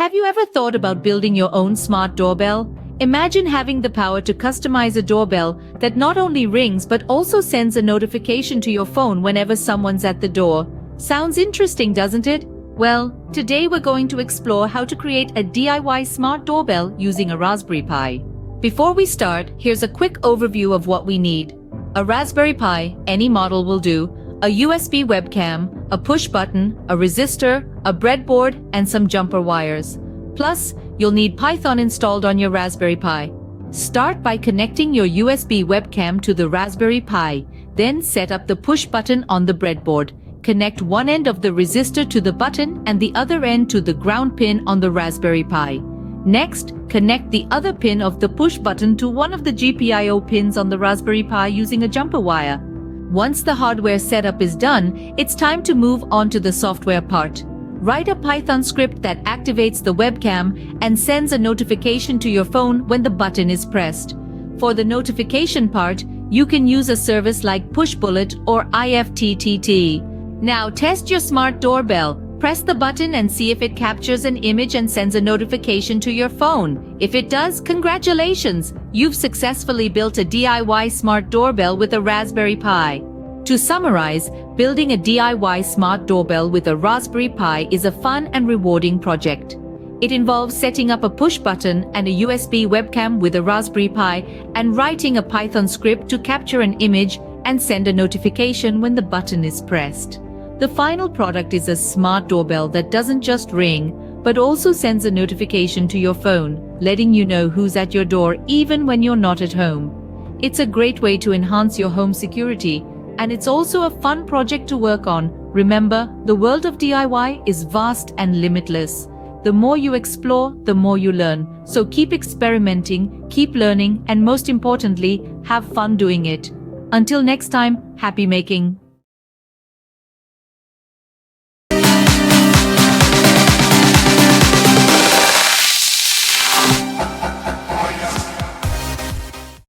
Have you ever thought about building your own smart doorbell? Imagine having the power to customize a doorbell that not only rings but also sends a notification to your phone whenever someone's at the door. Sounds interesting, doesn't it? Well, today we're going to explore how to create a DIY smart doorbell using a Raspberry Pi. Before we start, here's a quick overview of what we need. A Raspberry Pi, any model will do, a USB webcam, a push button, a resistor, a breadboard, and some jumper wires. Plus, you'll need Python installed on your Raspberry Pi. Start by connecting your USB webcam to the Raspberry Pi, then set up the push button on the breadboard. Connect one end of the resistor to the button and the other end to the ground pin on the Raspberry Pi. Next, connect the other pin of the push button to one of the GPIO pins on the Raspberry Pi using a jumper wire. Once the hardware setup is done, it's time to move on to the software part. Write a Python script that activates the webcam and sends a notification to your phone when the button is pressed. For the notification part, you can use a service like Pushbullet or IFTTT. Now test your smart doorbell. Press the button and see if it captures an image and sends a notification to your phone. If it does, congratulations! You've successfully built a DIY smart doorbell with a Raspberry Pi. To summarize, building a DIY smart doorbell with a Raspberry Pi is a fun and rewarding project. It involves setting up a push button and a USB webcam with a Raspberry Pi and writing a Python script to capture an image and send a notification when the button is pressed. The final product is a smart doorbell that doesn't just ring, but also sends a notification to your phone, letting you know who's at your door even when you're not at home. It's a great way to enhance your home security, and it's also a fun project to work on. Remember, the world of DIY is vast and limitless. The more you explore, the more you learn. So keep experimenting, keep learning, and most importantly, have fun doing it. Until next time, happy making!